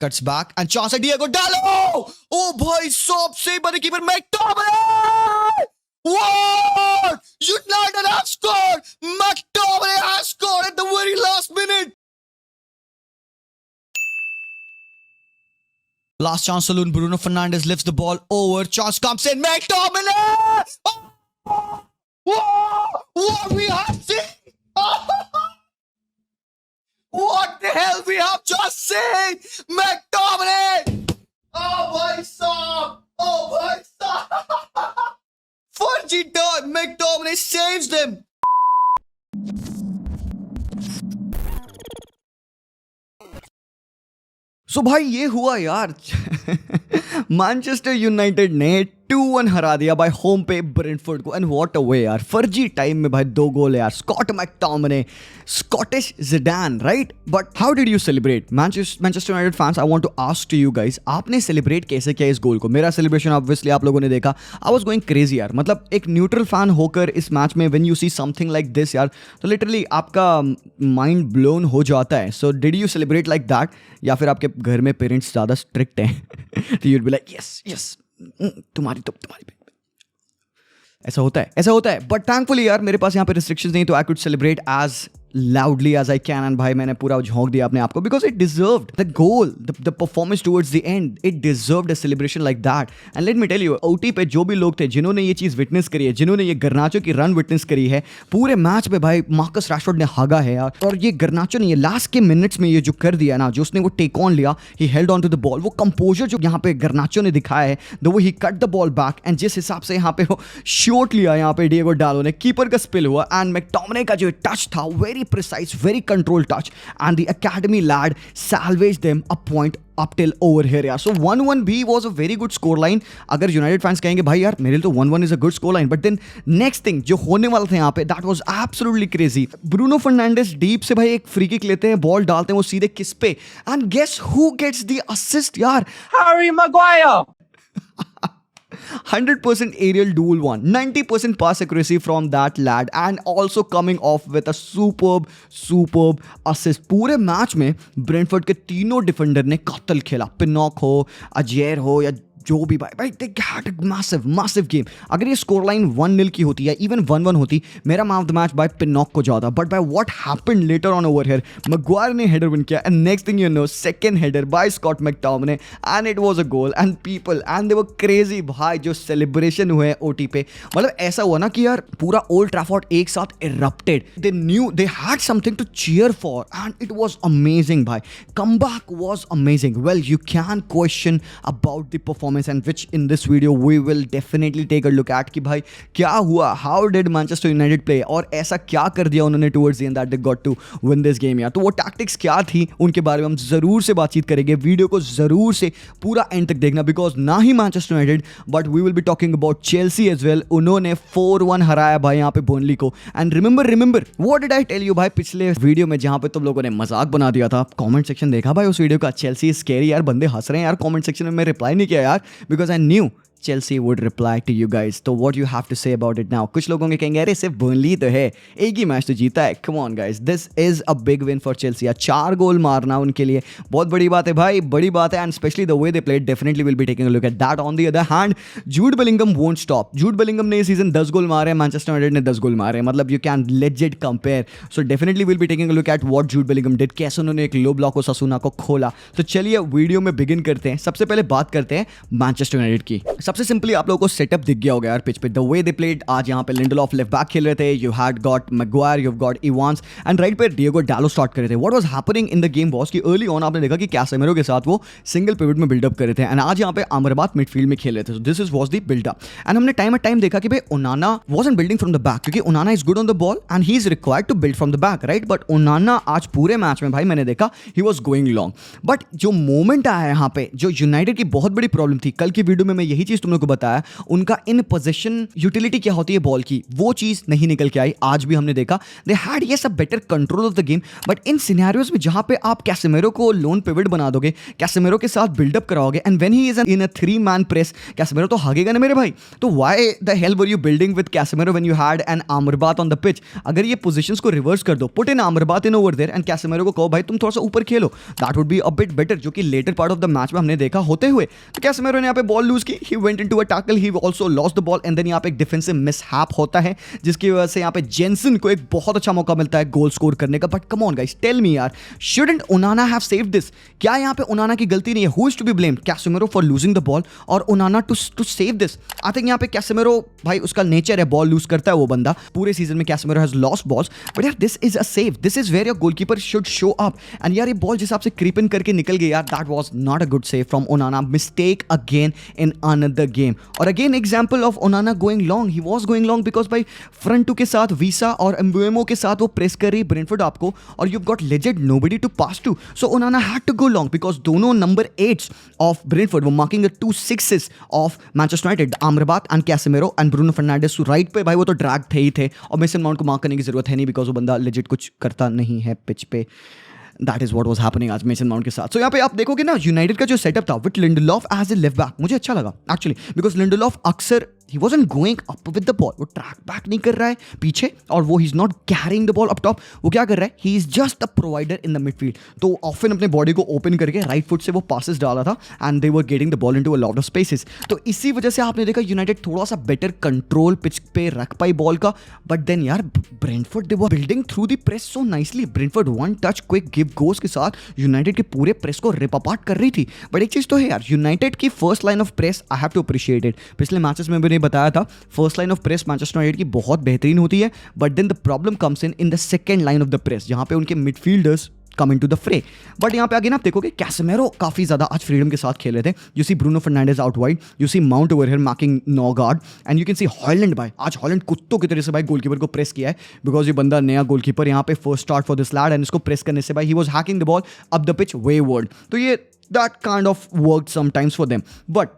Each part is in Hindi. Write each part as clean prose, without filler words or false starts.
Cuts back and chance at Diego Dallo. Oh boy, stop save by the keeper McTominay. What? United have scored. McTominay has scored at the very last minute. Last chance saloon. Bruno Fernandes lifts the ball over. Chance comes in. McTominay. Oh! Whoa! What we have seen? What the hell we have just seen? McTominay! Oh boy, stop! Oh boy, stop! Fergie McTominay saves them. So भाई ये हुआ यार मैनचेस्टर यूनाइटेड ने 2-1 हरा दिया भाई होम पे ब्रेंटफोर्ड को एंड व्हाट अ वे यार फर्जी टाइम में भाई 2 गोल यार Scott McTominay Scottish Zidane right but how did you celebrate Manchester United fans I want to ask to you guys आपने सेलिब्रेट कैसे किया इस गोल को मेरा सेलिब्रेशन ऑब्वियसली आप लोगों ने देखा आई वाज गोइंग क्रेजी यार मतलब एक न्यूट्रल फैन होकर इस मैच में when you see something like this यार तो लिटरली आपका माइंड ब्लोन हो जाता है so did you celebrate like that या फिर आपके घर में पेरेंट्स ज़्यादा स्ट्रिक्ट हैं तो you'd be like yes yes तुम्हारी ऐसा होता है बट थैंकफुली यार मेरे पास यहाँ पे रिस्ट्रिक्शंस नहीं तो I could celebrate as loudly as I can and भाई मैंने पूरा झोंक दिया अपने आप को because it deserved the goal the performance towards the end it deserved a celebration like that and let me tell you OT पे जो भी लोग थे जिन्होंने ये चीज़ विटनेस करी है जिन्होंने ये गर्नाचो की रन विटनेस करी है पूरे मैच में भाई मार्कस रैशफोर्ड ने हागा है यार और ये गर्नाचो ने ये लास्ट के मिनट्स में ये जो कर दिया ना जो उसने वो टेक ऑन लिया he held on to the ball वो कंपोजर जो यहाँ पे गर्नाचो ने दिखाया है the way he cut the ball back and जिस हिसाब से यहाँ पे वो शॉट लिया यहाँ पे डिएगो डालो ने कीपर का स्पिल हुआ एंड मैकटोमिने का जो टच था very precise, very controlled touch, and the academy lad salvaged them a point up till over here यार. So 1-1 भी was a very good scoreline. अगर United fans कहेंगे भाई यार मेरे लिए तो 1-1 is a good scoreline, but then next thing जो होने वाला था यहाँ पे that was absolutely crazy. Bruno Fernandes deep से भाई एक फ्री किक लेते हैं, बॉल डालते हैं वो सीधे किस पे, and guess who gets the assist यार? Harry Maguire. 100% aerial duel one, 90% pass accuracy from that lad and also coming off with a superb assist. पूरे मैच में ब्रेंटफोर्ड के तीनों डिफेंडर ने कत्ल खेला, पिनॉक हो, अजयर हो या जो भी भाई they had a massive game. अगर ये स्कोर लाइन 1-0 की होती है इवन 1-1 होती मेरा man of the match by Pinnock को जाता but by what happened later on over here Maguire ने हेडर विन किया and next thing you know second header by Scott McTominay and it was a goal and people and they were crazy भाई जो सेलिब्रेशन हुए ओटी पे मतलब ऐसा हुआ ना कि यार पूरा ओल्ड ट्रैफोर्ड एक साथ erupted they knew they had something to cheer for and it was amazing भाई comeback was amazing well you can question about the performance and which in this video we will definitely take a look at कि भाई क्या हुआ how did Manchester United play और ऐसा क्या कर दिया उन्होंने towards the end that they got to win this game यार तो वो tactics क्या थी उनके बारे में हम ज़रूर से बातचीत करेंगे वीडियो को ज़रूर से पूरा एंड तक देखना बिकॉज ना ही Manchester United but we will be talking about Chelsea as well उन्होंने 4-1 हराया भाई यहाँ पे बर्नली को and remember what did I tell you भाई पिछले वीडियो में जहाँ पे तुम लोगों ने मजाक बना दिया था कॉमेंट सेक्शन देखा भाई उस वीडियो का Chelsea is scary यार बंदे हंस रहे हैं यार कॉमेंट सेक्शन में मैं रिप्लाई नहीं किया यार because I knew Chelsea would reply to you guys. So what you have to say about it now? कुछ लोगों के कहेंगे अरे सिर्फ बर्नली तो है एक ही मैच तो जीता है. Come on guys, this is a big win for Chelsea. 4 गोल मारना उनके लिए बहुत बड़ी बात है भाई बड़ी बात है and especially the way they played definitely will be taking a look at that. On the other hand, Jude Bellingham won't stop. Jude Bellingham ने इस सीजन 10 गोल मारे Manchester United ने 10 गोल मारे मतलब you can legit compare. So definitely we'll be taking a look at what Jude Bellingham did. कैसे उन्होंने एक लो ब्लॉक को ससूना को खोला. तो चलिए वीडियो में बिगिन करते हैं. सबसे पहले बात करते हैं मैनचेस्टर यूनाइटेड की. सबसे सिंपली आप लोगों को सेटअप दिख गया होगा यार पिच पे द वे दे प्लेड आज यहाँ पे लिंडलॉफ लेफ्ट बैक खेल रहे थे you had got Maguire you have got Evans and right पे डिएगो डालो स्टार्ट कर रहे थे what was happening in the game was कि अर्ली ऑन आपने देखा कि कैसेमिरो के साथ वो सिंगल पिवट में बिल्डअप कर रहे थे एंड आज यहाँ पे अमरबात मिडफील्ड में खेल रहे थे so this is was the buildup and हमने टाइम एट टाइम देखा कि भाई Onana wasn't building from the back क्योंकि Onana is good on the ball and he is required to build from the back right but Onana आज पूरे मैच में भाई मैंने देखा he was going long but जो मोमेंट आया यहाँ पे जो यूनाइटेड की बहुत बड़ी प्रॉब्लम थी कल की वीडियो में मैं यही चीज चीज तुम लोग को बताया, उनका इन पोजीशन यूटिलिटी क्या होती है बॉल की, वो चीज नहीं निकल के आई। आज भी हमने देखा they had yes a better control of the game, but in scenarios में जहां पे आप कैसेमेरो को लोन पिवट बना दोगे, कैसेमेरो के साथ बिल्डअप कराओगे, and when he is in a 3-man press, Casemiro तो भागेगा ना मेरे भाई। तो why the hell were you building with Casemiro when you had an Amrabat on the pitch? अगर ये पोजीशंस को रिवर्स कर दो, put in Amrabat in over there and Casemiro को कहो भाई तुम थोड़ा सा ऊपर खेलो, that would be a bit better, जो कि later part of the match में हमने देखा होते हुए। तो कैसेमेरो ने यहाँ पे बॉल लूज की, he went into a tackle, he also lost the ball, and then यहाँ पे एक डिफेंसिव मिसहैप होता है जिसकी वजह से यहाँ पे जेंसन को एक बहुत अच्छा मौका मिलता है गोल स्कोर करने का। But come on guys, tell me यार, shouldn't Onana have saved this? क्या यहाँ पे ओनाना की गलती नहीं है? Who is to be blamed? Casemiro for losing the ball और Onana to save this? I think यहाँ पे कैसेमेरो भाई उसका नेचर है, बॉल लूज करता है वो बंदा, पूरे सीजन में Casemiro has lost balls, but यार this is a save, this is where your goalkeeper should show up. And यार ये बॉल जिस हिसाब से क्रीप इन करके निकल गई यार, that was not a good save from Onana, mistake again in another game. और again example of Onana going long, he was going long because भाई फ्रंट टू के साथ वीसा और एम्बुएमो के साथ वो प्रेस कर रही ब्रेंटफोर्ड आपको, और you got legend nobody to pass to, so Onana had to go long because दोनों नंबर 8 ऑफ ब्रेंटफोर्ड वो marking the 2 6s of Manchester United, Amrabat and Casemiro and Bruno Fernandes to right पे। भाई वो तो ड्रैग थे ही थे, और मेसन माउंट को मार्क करने की जरूरत है नहीं बिकॉज वो बंदा लेजिट कुछ करता नहीं है पिच पे। That is what was happening आज मेसन माउंट के साथ। सो यहाँ पे आप देखोगे ना, यूनाइटेड का जो सेटअप था with Lindelof as a left back, मुझे अच्छा लगा एक्चुअली, बिकॉज लिंडलॉफ अक्सर he wasn't going up with the ball, वो ट्रैक बैक नहीं कर रहा है पीछे, और वो he's not carrying the ball up top, वो क्या कर रहा है, he is just a provider in the midfield। तो ऑफन अपने बॉडी को ओपन करके राइट फुट से वो पासेस डाला था, and they were getting the ball into a lot of spaces। तो इसी वजह से आपने देखा यूनाइटेड थोड़ा सा बेटर कंट्रोल पिच पे रख पाई बॉल का, बट देन यार Brentford they were building through the press so nicely। Brentford one touch quick give goes के साथ यूनाइटेड के पूरे प्रेस को रिप अपार्ट कर रही थी। बट एक चीज तो है यार, यूनाइटेड की first line of press I have to appreciate it. पिछले मैचेस में मैंने बताया था first line of press Manchester United की बहुत बेहतरीन होती है, but then the problem comes in the second line of the press, जहां पे उनके midfielders come into the fray. But यहाँ पे आगे ना आप देखोगे कैसेमेरो काफी ज्यादा आज फ्रीडम के साथ खेल रहे थे। You see Bruno Fernandes out wide, you see Mount over here marking Norgaard, and you can see Hojlund. भाई आज हॉलैंड कुत्तों की तरह से भाई गोलकीपर को प्रेस किया है, बिकॉज ये बंदा नया गोलकीपर यहाँ पे first start for this lad, and इसको प्रेस करने से भाई he was hacking the ball up the pitch wayward. तो ये that kind of work sometimes for them. But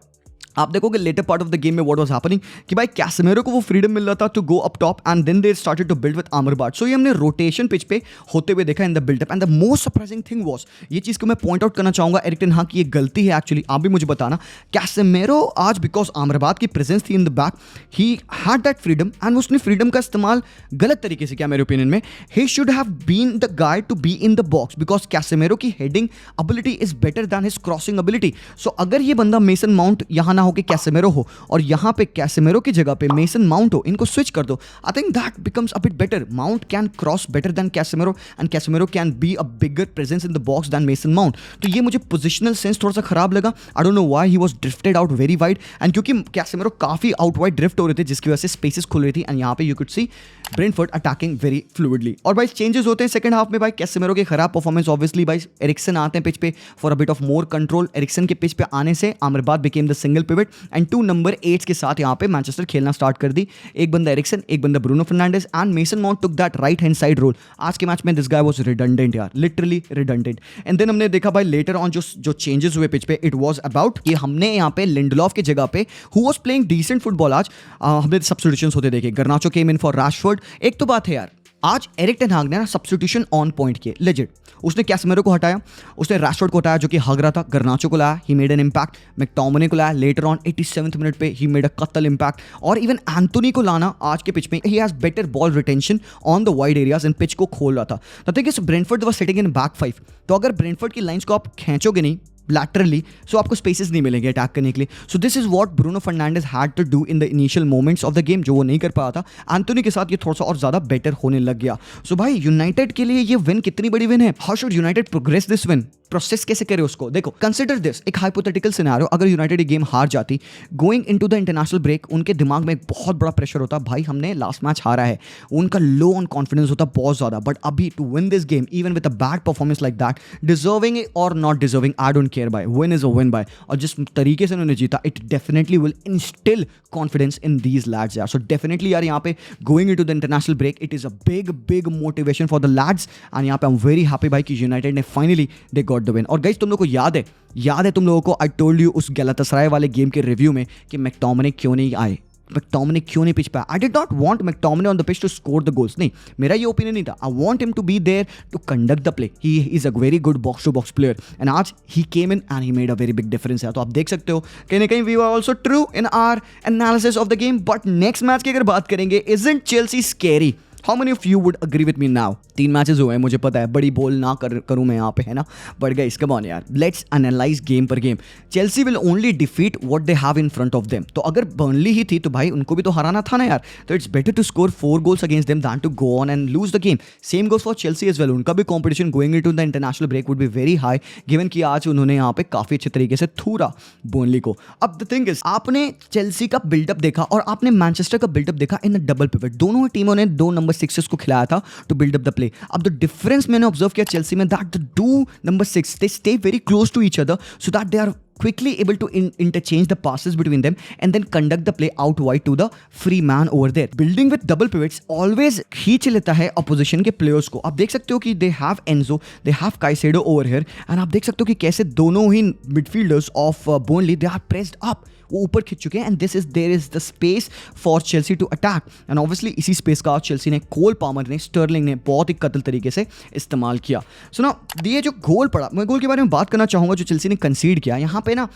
आप देखोगे later part of the game में व्हाट वाज हैपनिंग कि भाई कैसेमेरो को वो फ्रीडम मिल रहा था to go up top, and then they started to build with Amrabat. So ये हमने रोटेशन पिच पे होते हुए देखा in the buildup, and the most surprising thing was, ये चीज को मैं पॉइंट आउट करना चाहूंगा एरिक टेन हाग की ये गलती है एक्चुअली, आप भी मुझे बताना। कैसेमेरो आज बिकॉज अमरबात की प्रेजेंस थी in the back, he had that freedom, and उसने फ्रीडम का इस्तेमाल गलत तरीके से किया मेरे ओपिनियन में। He should have been the guy to be in the box, because Casemiro की heading ability is better than his crossing ability. So अगर ये बंदा मेसन माउंट यहां ना हो कि कैसेमेरो हो, और यहां पे कैसेमेरो की जगह पे मेसन माउंट हो, इनको स्विच कर दो, I think that becomes a bit better. Mount can cross better than Casemiro, and Casemiro can be a bigger presence in the box than Mason Mount. तो ये मुझे पोजिशनल सेंस थोड़ा सा खराब लगा। I don't know why he was drifted out very wide, and क्योंकि कैसेमेरो काफी आउट वाइड ड्रिफ्ट हो रहे थे, जिसकी वजह से स्पेसेस खुल रही थी, एंड यहाँ पे you could see Brentford attacking very fluidly. और भाई चेंजेस होते हैं सेकंड हाफ में। भाई कैसेमेरो के खराब परफॉर्मेंस, ऑब्वियसली भाई एरिक्सन आते हैं पिच पे for a bit of more control. Eriksen के पिच पे आने से Amrabat became the single pivot, and 2 number 8 के साथ यहाँ पे मैनचेस्टर खेलना स्टार्ट कर दी। एक बंदा एरिक्सन, एक बंदा Bruno Fernandes, and Mason Mount took that right hand side role. आज के मैच में दिस गाय वाज रिडंडेंट यार, लिटरली रिडंडेंट। एंड देन हमने देखा भाई लेटर ऑन जो चेंजेस हुए पिच पे, इट वाज अबाउट कि हमने यहाँ पे लिंडलॉफ की जगह पे who was playing decent football आज हमने सब्स्टिट्यूशंस होते देखे। Garnacho came in for Rashford. एक तो बात है यार, आज एरिक टेन हाग ने ना सब्स्टिट्यूशन ऑन पॉइंट किए लेजिट। उसने कैसेमेरो को हटाया, उसने रैशफोर्ड को हटाया जो कि हग रहा था, गर्नाचो को लाया, he made an impact, McTominay को लाया लेटर ऑन 87th मिनट पे, ही मेड अ कतल इम्पैक्ट, और इवन एंथोनी को लाना आज के पिच में, he has better ball retention on the wide areas and pitch को खोल रहा था। The thing is Brentford was sitting in back 5, तो अगर ब्रेंटफोर्ड की लाइंस को आप खींचोगे नहीं लैटरली, सो आपको स्पेसेस नहीं मिलेंगे अटैक करने के लिए। So this is what Bruno Fernandes had to do in the initial moments of the game, जो वो नहीं कर पाया था। एंथोनी के साथ ये थोड़ा सा और ज्यादा बेटर होने लग गया। सो भाई यूनाइटेड के लिए ये विन कितनी बड़ी विन है। How should United progress this win? Process कैसे करे उसको? देखो, कंसिडर दिस एक हाइपोथेटिकल सिनेरियो, अगर यूनाइटेड ये गेम हार जाती, going into the international break उनके दिमाग में एक बहुत बड़ा प्रेशर होता, भाई हमने लास्ट मैच हारा है, उनका लो ऑन कॉन्फिडेंस होता बहुत ज्यादा। बट अभी to win this game even with a bad performance like that, deserving और not deserving I don't don't care बाय, विन इज अ विन बाय। और जिस तरीके से उन्होंने जीता, it definitely will instil confidence in these lads यार। सो डेफिनेटली यार यहाँ पे going into the international break, it is a big motivation for the lads. And यहाँ पे आई एम वेरी हैप्पी भाई कि यूनाइटेड ने finally they got the win. और गाइस तुम लोगों को याद है तुम लोगों को, आई टोल्ड यू उस गैलातासराय वाले गेम के रिव्यू में कि मैकटोमिने क्यों नहीं आए, मैकटोमिने क्यों नहीं पिच पाया। I did not want McTominay on the pitch to score the goals, नहीं, मेरा ये ओपिनियन नहीं था। I want him to be there to conduct the play. He is a very good box to box player and आज he came in and he made a very big difference है। तो आप देख सकते हो कहीं ना कहीं we are also true in our analysis of the game. But next match की अगर बात करेंगे, isn't Chelsea scary? How many of you would agree with me now? 3 matches हुए हैं, मुझे पता है बड़ी बोल ना करूं मैं यहाँ पे, है ना, बट गाइस कम ऑन यार, लेट्स एनालाइज गेम पर game. Chelsea will only defeat what they have in front of them. तो अगर बर्नली ही थी तो भाई उनको भी तो हराना था ना यार। तो it's better to score 4 goals against them than to go on and lose the game. Same goes for Chelsea as well. उनका भी competition going into the international break would be very high, given कि आज उन्होंने यहाँ पे काफी अच्छे तरीके से थूरा बर्नली को। अब द थिंग इज, आपने चेल्सी का बिल्डअप देखा और आपने मैनचेस्टर का बिल्डअप देखा इन द डबल पिवट। दोनों ही टीमों ने 2 नंबर 6 को खिलाया था to build up the play. अब द डिफरेंस मैंने ऑब्जर्व किया चेल्सी में, that the 2 number 6 they stay very close to each other so that they are quickly able to interchange the passes between them and then conduct the play out wide to the free man over there. Building with double pivots always खींच लेता है opposition के players को। आप देख सकते हो कि they have Enzo, they have Caicedo over here and आप देख सकते हो कि कैसे दोनों ही midfielders of Burnley they are pressed up, वो ऊपर खिंच चुके हैं and there is the space for Chelsea to attack. And obviously इसी स्पेस का चेल्सी ने, कोल पामर ने, स्टर्लिंग ने बहुत ही कतल तरीके से इस्तेमाल किया। सो ना ये जो गोल पड़ा, मैं गोल के बारे में बात करना चाहूँगा जो चेल्सी ने कंसीड किया। यहाँ पे ना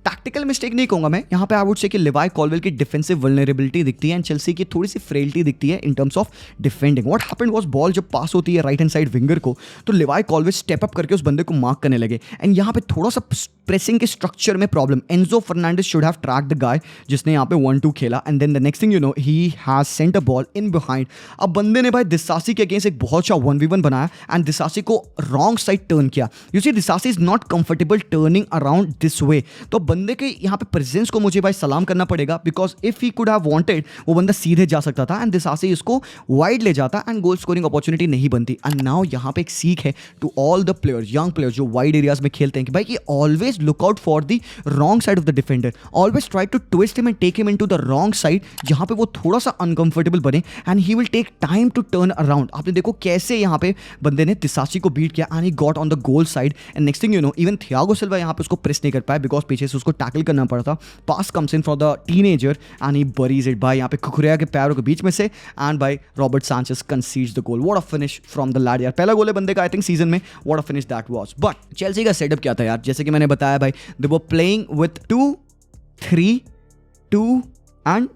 टैक्टिकल मिस्टेक नहीं कहूँगा मैं, यहाँ पे आई वुड से कि लिवाई कॉलवेल की डिफेंसिव वल्नरेबिलिटी दिखती है एंड चेल्सी की थोड़ी सी फ्रेलिटी दिखती है in terms of defending. What happened was, ball जब पास होती है राइट हैंड साइड विंगर को तो लिवाई कॉलवेल स्टेप अप करके उस बंदे को मार्क करने लगे एंड यहाँ पे थोड़ा सा प्रेसिंग के स्ट्रक्चर में problem. Enzo Fernandez should have track the guy जिसने यहाँ पे 1-2 खेला and then the next thing you know he has sent a ball in behind. अब बंदे ने भाई दिसासी के अगेंस्ट एक बहुत अच्छा 1v1 बनाया एंड दिसासी को रॉन्ग साइड टर्न किया। You see Disasi is not comfortable turning around this way. तो बंदे के यहाँ पे प्रेजेंस को मुझे भाई सलाम करना पड़ेगा because if he could have wanted वो बंदा सीधे जा सकता था एंड दिसासी इसको वाइड ले जाता एंड गोल स्कोरिंग अपॉर्चुनिटी नहीं बनती। एंड नाउ यहाँ पे एक सीख है to all the players, young players जो वाइड एरियाज में खेलते हैं कि भाई always look out for the wrong side of the defender, always try to twist him and take him into the wrong side जहां पे वो थोड़ा सा uncomfortable बने and he will take time to turn around। आपने देखो कैसे यहाँ पे बंदे ने दिसासी को बीट किया and he got on the goal side and next thing you know even Thiago Silva यहाँ पे उसको प्रेस नहीं कर पाया because पीछे से उसको टैकल करना पड़ा था। पास comes in for the teenager and he buries it भाई यहाँ पे कुकुरेया के पैरों के बीच में से and by Robert Sanchez concedes the goal। What a finish from the lad यार, पहला गोल है बंदे का आई थिंक सीजन में। What a finish that was। But Chelsea का सेटअप क्या था यार, जैसे कि मैंने बताया भाई they were playing with 2-3-2 and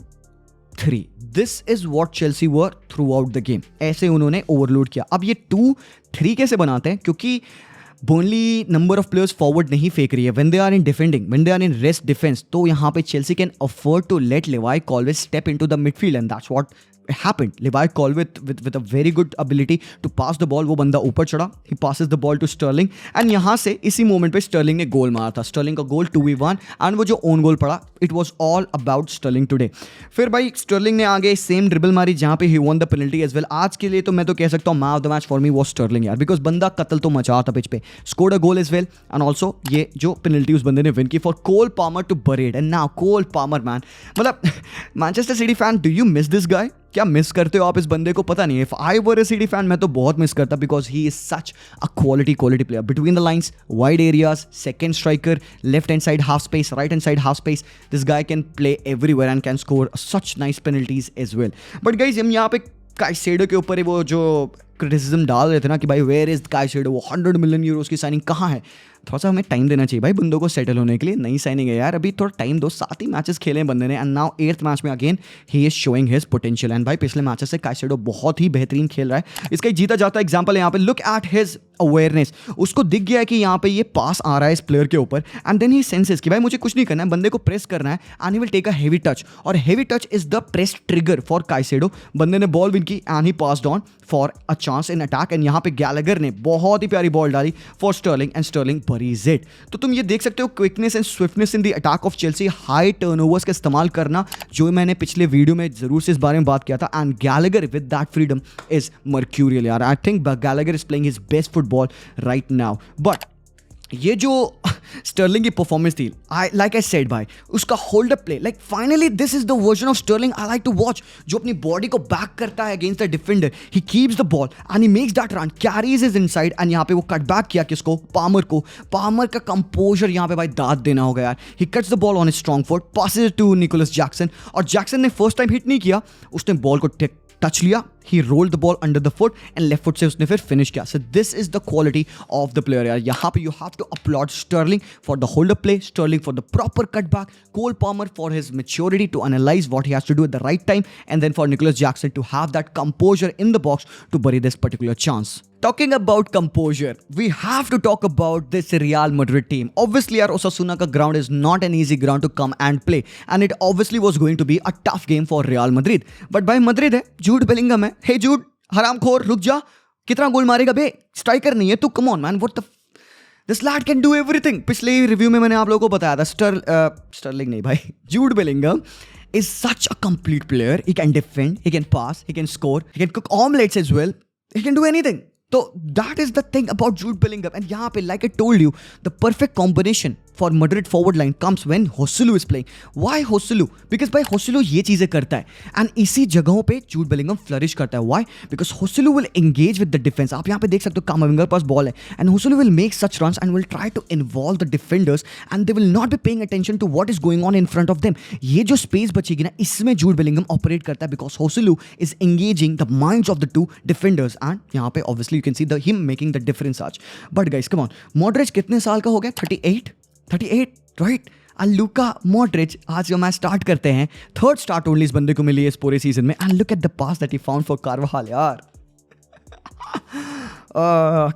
3। This is what Chelsea were throughout the game। ऐसे उन्होंने ओवरलोड किया। अब ये 2-3 कैसे बनाते हैं, क्योंकि Burnley number of players forward नहीं फेंक रही है when they are in defending, when they are in rest defense। तो यहाँ पे Chelsea can afford to let Levi Colwill step into the midfield and that's what happened। Levi Colwill with a very good ability to pass the ball, वो बंदा ऊपर चढ़ा, he passes the ball to Sterling and यहाँ से इसी मोमेंट पे Sterling ने गोल मारा था। Sterling का गोल 2v1 and वो जो ओन गोल पड़ा it was all about Sterling today। फिर भाई Sterling ने आगे सेम ड्रिबल मारी जहाँ पे he won the penalty as well। आज के लिए तो मैं तो कह सकता हूँ man of the match for me was Sterling यार, बिकॉज बंदा कत्ल तो मचा था पिच पे, scored a goal as well and also ये जो पेनल्टी उस बंदे ने विन की for Cole Palmer to bury it and now Cole Palmer man, मतलब Manchester city fan do you miss this guy? क्या मिस करते हो आप इस बंदे को? पता नहीं। If I were a City fan मैं तो बहुत मिस करता because he is such a quality player between the lines, wide areas, second striker, left hand side half space, right hand side half space. This guy can play everywhere and can score such nice penalties as well. But guys हम यहाँ पे काइसेडो के ऊपर वो जो क्रिटिसिज्म डाल रहे थे ना कि भाई वेयर इज काइसेडो, वो 100 मिलियन यूरोज की साइनिंग कहाँ है? थोड़ा सा हमें टाइम देना चाहिए भाई बंदों को सेटल होने के लिए। नई साइनिंग है यार, अभी थोड़ा टाइम दो। 7 ही मैचेस खेले हैं बंदे ने एंड नाउ 8th मैच में again he is showing his potential. And भाई पिछले मैचेस से काइसेडो बहुत ही बेहतरीन खेल रहा है। इसका एक जीता जाता एग्जांपल है यहाँ पे, लुक एट हिज अवेयरनेस। उसको दिख गया है कि यहाँ पे ये पास आ रहा है इस प्लेयर के ऊपर एंड देन ही सेंसेस कि भाई मुझे कुछ नहीं करना है, बंदे को प्रेस करना है and he will take a heavy touch और heavy touch is the press trigger for Caicedo. बंदे ने बॉल विन की and he passed on for a chance in attack and यहाँ पे गैलेगर ने बहुत ही प्यारी बॉल डाली for Sterling and Sterling buries it. तो तुम ये देख सकते हो quickness and swiftness in the attack of Chelsea, high turnovers का इस्तेमाल करना जो मैंने पिछले वीडियो में जरूर से इस बारे में बात किया था। And Gallagher with that freedom is mercurial यार। I think Gallagher is playing his best football right now. But ये जो स्टर्लिंग की परफॉर्मेंस थी, आई सेड भाई, उसका hold up play, like finally this is the version of Sterling I like to watch, जो अपनी बॉडी को बैक करता है against the defender, he keeps the ball and he makes that run, carries is inside, and यहाँ पे वो कट बैक किया किसको, पामर को, पामर का कंपोजर यहाँ पे भाई दाद देना होगा यार, he cuts the ball on strong foot, passes to Nicolas Jackson, और जैक्सन ने फर्स्ट टाइम हिट नहीं किया, उसने बॉल को टच लिया, he rolled the ball under the foot and left foot से उसने फिर finish किया. So this is the quality of the player यार. यहाँ पे you have to applaud Sterling for the hold up play, Sterling for the proper cutback, Cole Palmer for his maturity to analyze what he has to do at the right time, and then for Nicholas Jackson to have that composure in the box to bury this particular chance. Talking about composure, we have to talk about this Real Madrid team. Obviously यार Osasuna का ground is not an easy ground to come and play, and it obviously was going to be a tough game for Real Madrid. But भाई Madrid है, जूड बेलिंगम है, हे जूड हरामखोर रुक जा, कितना गोल मारेगा बे, स्ट्राइकर नहीं है तू, come on man, what the this lad can do everything. पिछले रिव्यू में मैंने आप लोगों को बताया था, स्टर्लिंग नहीं भाई, Jude Bellingham is such a complete player. He can defend, he can pass, he can score, he can cook omelets as well, he can do anything. So that is the thing about Jude Bellingham. And यहाँ पे, like I told you, the perfect combination for Madrid forward line comes when Joselu is playing. Why Joselu? Because भाई Joselu ये चीज़ें करता है, and इसी जगहों पे Jude Bellingham flourish करता है. Why? Because Joselu will engage with the defense. आप यहाँ पे देख सकते हो, कामाविंगा के पास बॉल है, and Joselu will make such runs and will try to involve the defenders, and they will not be paying attention to what is going on in front of them. ये जो space बचेगी ना, इसमें Jude Bellingham operate करता है, because Joselu is engaging the minds of the two defenders, and यहाँ पे obviously you can see him making the difference आज. But guys, come on, Modric कितने साल का हो गया? 38, राइट? लूका मॉड्रिच आज का मैच स्टार्ट करते हैं, थर्ड स्टार्ट ओनली इस बंदे को मिली है इस पूरे सीजन में, and look at the pass that he found for Carvajal यार.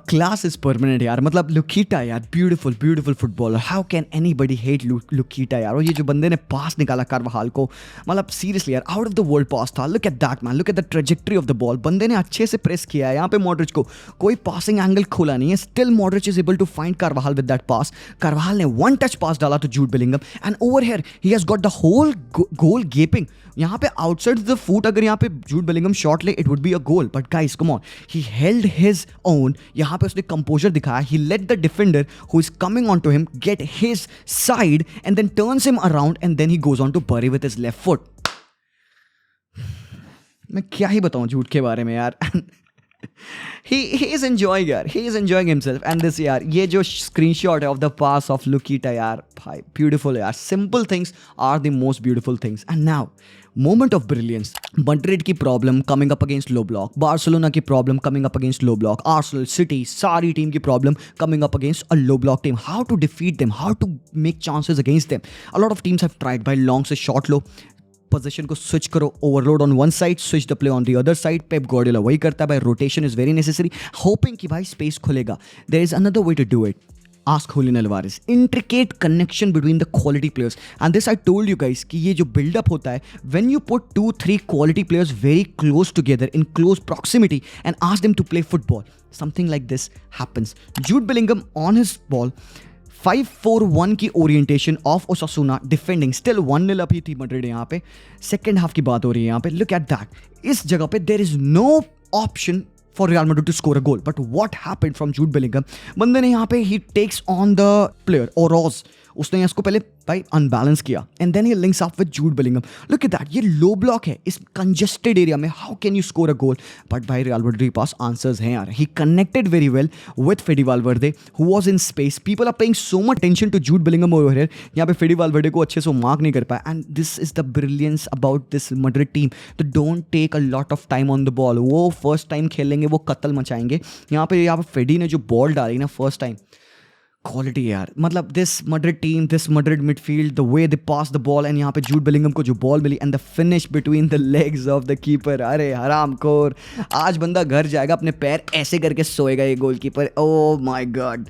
क्लास इज परमानेंट यार. मतलब लुकीटा यार, beautiful beautiful footballer. How can anybody hate Lukita यार. और ये जो बंदे ने पास निकाला कार्वाहाल को, मतलब सीरियसली यार, आउट ऑफ द वर्ल्ड पास था. Look at that man, look at the trajectory of the ball. बंदे ने अच्छे से प्रेस किया है यहाँ पे मॉड्रिच को, कोई पासिंग एंगल खोला नहीं है. Still Modric is able to find Carvajal with that pass. Carvajal ने वन टच पास डाला to Jude Bellingham, and over here he has got the whole goal gaping. यहाँ पे आउटसाइड द फुट अगर यहाँ पे जूड बेलिंगम शॉट ले, it would be a goal. But guys come on, he held his own. यहाँ पे उसने कंपोजर दिखाया. He let the defender who is coming on to him get his side, and then turns him around, and then he goes on to bury with his left foot. मैं क्या ही बताऊं जूड के बारे में यार. he is enjoying यार, he is enjoying himself. And this यार, ये जो screenshot है of the pass of Lukita यार, भाई beautiful यार. Simple things are the most beautiful things. And now moment of brilliance. Madrid की problem coming up against low block, Barcelona की problem coming up against low block, Arsenal, City, सारी टीम की problem coming up against a low block team. How to defeat them, how to make chances against them. A lot of teams have tried by long से short low, पोजीशन को स्विच करो, overload on one side, switch the play on the other side. Pep Guardiola वही करता है भाई. Rotation is very necessary, hoping कि भाई स्पेस खुलेगा. There is another way to do it. Ask Julian Alvarez. Intricate connection between the quality players. And this I told you guys कि ये जो build-up होता है, when you put 2-3 quality players very close together in close proximity and ask them to play football, something like this happens. Jude Bellingham on his ball, 5-4-1 की orientation of Osasuna defending. Still 1-0 up ही थी मैड्रिड. यहाँ पे सेकेंड हाफ की बात हो रही है. यहाँ पे लुक एट दैट. इस जगह पे there is no option for Real Madrid to score a goal. But what happened from Jude Bellingham? बंदे ने यहाँ पे he takes on the player Oroz. उसने इसको पहले भाई अनबैलेंस किया, and then he links up with Jude Bellingham. Look at that, ये लो ब्लॉक है इस कंजेस्टेड एरिया में. How can you score a goal? But भाई रियल मैड्रिड के पास आंसर्स हैं यार. He connected very well with Fede Valverde who was in space. People are paying so much attention to Jude Bellingham over here. यहाँ पे फेडी वालवर्दे को अच्छे से मार्क नहीं कर पाया. And this is the brilliance about this Madrid team. They don't take a lot of time on the ball. वो फर्स्ट टाइम खेलेंगे वो कत्ल मचाएंगे. यहाँ पे फेडी ने जो बॉल डाली ना फर्स्ट टाइम, क्वालिटी यार. मतलब this Madrid team, this Madrid midfield, the way they pass the ball, and यहाँ पे जूड बेलिंगम को जो बॉल मिली and the finish between the legs of the keeper. अरे हरामखोर, आज बंदा घर जाएगा अपने पैर ऐसे करके सोएगा ये goalkeeper. Oh my God.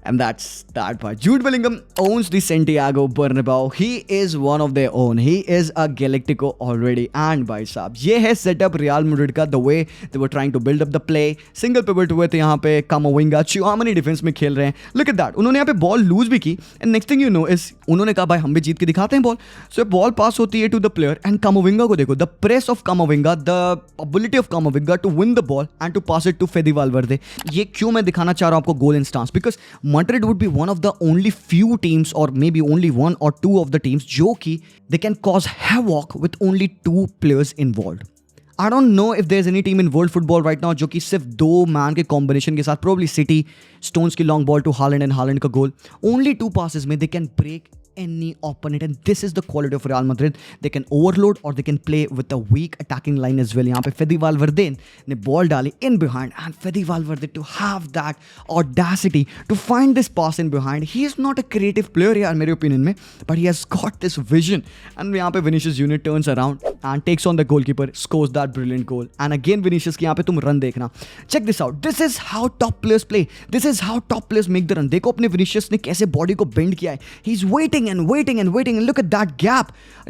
And that's that part. Jude Bellingham owns the Santiago Bernabeu. He is one of their own. He is a Galactico already. And भाई साहब, ये है setup Real Madrid का. The way they were trying to build up the play. Single pivot हुए थे यहाँ पे. Camavinga, Tchouaméni डिफेंस में खेल रहे हैं. Look at that. उन्होंने यहाँ पे बॉल लूज भी की. And next thing you know is उन्होंने कहा भाई हम भी जीत के दिखाते हैं बॉल. So बॉल पास होती है to the player and Camavinga को देखो. The press of Camavinga, the ability of Camavinga to win the ball and to pass it to Fede Valverde. ये क्यों मैं दिखाना चाह रहा हूँ आपको गोल instance? Because Madrid would be one of the only few teams, or maybe only one or two of the teams, जो कि they can cause havoc with only 2 players involved. I don't know if there's any team in world football right now जो कि सिर्फ 2 मैन के कॉम्बिनेशन के साथ, probably City, Stones की long ball to Haaland and Haaland का गोल, only 2 passes में they can break any opponent, and this is the quality of Real Madrid. They can overload or they can play with a weak attacking line as well. यहाँ पे Fede Valverde ने बॉल डाली in behind, and Fede Valverde to have that audacity to find this pass in behind. He is not a creative player यार मेरे opinion में, but he has got this vision. And यहाँ पे Vinicius Junior turns around and takes on the goalkeeper, scores that brilliant goal. And again Vinicius की यहाँ पे तुम रन देखना. Check this out. This is how top players play. This is how top players make the run. देखो अपने Vinicius ने कैसे बॉडी को बेंड किया है. He's waiting and waiting and waiting, and look at that gap.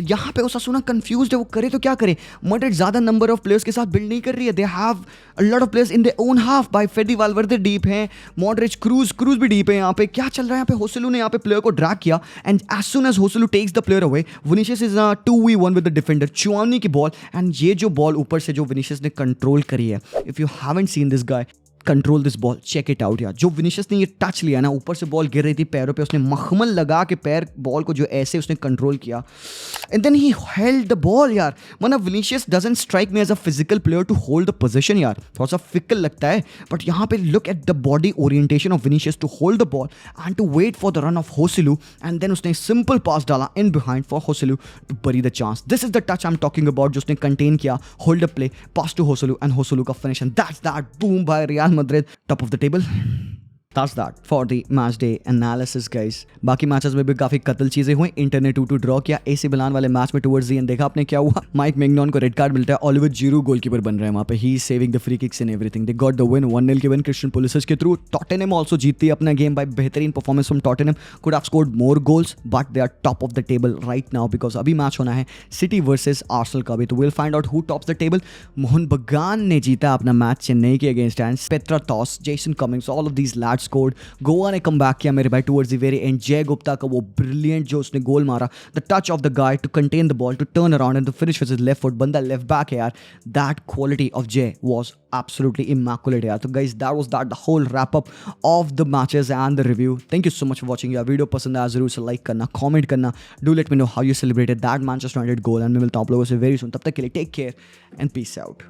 यहाँ पे ओसासुना confused है, वो करे तो क्या करे. Madrid ज़्यादा number of players के साथ build नहीं कर रही है. They have a lot of players in their own half. By Fede Valverde deep है, Modric, Cruz भी deep है. यहाँ पे क्या चल रहा है? यहाँ पे होसेलू ने यहाँ पे player को drag किया, and as soon as Joselu takes the player away, Vinicius is a 2v1 with the defender. चुआनी की बॉल, and ये जो बॉल ऊपर से जो Vinicius ने कंट्रोल करी है. If you haven't seen this guy control this ball, check it out यार. जो विनिशियस ने ये टच लिया ना, ऊपर से बॉल गिर रही थी पैरों पे, उसने मखमल लगा के पैर बॉल को जो ऐसे उसने कंट्रोल किया, and then he held the ball यार. मतलब Vinicius doesn't strike me as a physical player to hold the position यार, थोड़ा सा फिकल लगता है, बट यहाँ पे look at the body orientation of Vinicius to hold the ball and to wait for the run of Joselu, and then उसने सिंपल पास डाला in behind for Joselu to bury the chance. This is the touch I am talking about, जो उसने कंटेन किया, hold the play, pass to Joselu, and Joselu का finish, and that's that boom by Real Madrid, top of the table. That's that for the match day analysis guys. बाकी मैचेस में भी काफी कतल चीजें हुई. इंटर ने 2-2 ड्रॉ किया. AC मिलान वाले मैच में टुवर्ड्स द एंड देखा आपने क्या हुआ. माइक मैग्नॉन को रेड कार्ड मिलता है. ऑलिवर जीरू गोलकीपर बन रहे हैं वहां पे. He is saving the free kicks and everything. They got the win, 1-0 की विन क्रिस्टियन पुलिसिच के थ्रू. टॉटनहम आल्सो जीतती है अपना गेम बाय बेहतरीन performance from Tottenham. Could have scored more goals but they are top of the table right now, because अभी मैच होना है सिटी वर्सेस आर्सेनल का भी. तो will find out who tops the table. Mohun Bagan ने जीता अपना मैच चेन्नई के against, and Petratos, Jason Cummings, all of these lads scored. Goa ने कम बैक किया मेरे भाई टुवर्ड्स द वेरी एंड. जय गुप्ता का वो ब्रिलियंट जो उसने गोल मारा, the touch of the guy to contain the ball, to turn around and the finish with his left foot. बंदा लेफ्ट बैक है यार. That quality of Jay was absolutely immaculate यार. तो guys that was the whole wrap up of the matches and the review. Thank you so much for watching. यार वीडियो पसंद आया जरूर से लाइक करना, कमेंट करना. Do let me know how you celebrated that Manchester United goal, and मैं मिलता हूँ आप लोगों से very soon. तब तक के लिए take care and peace out.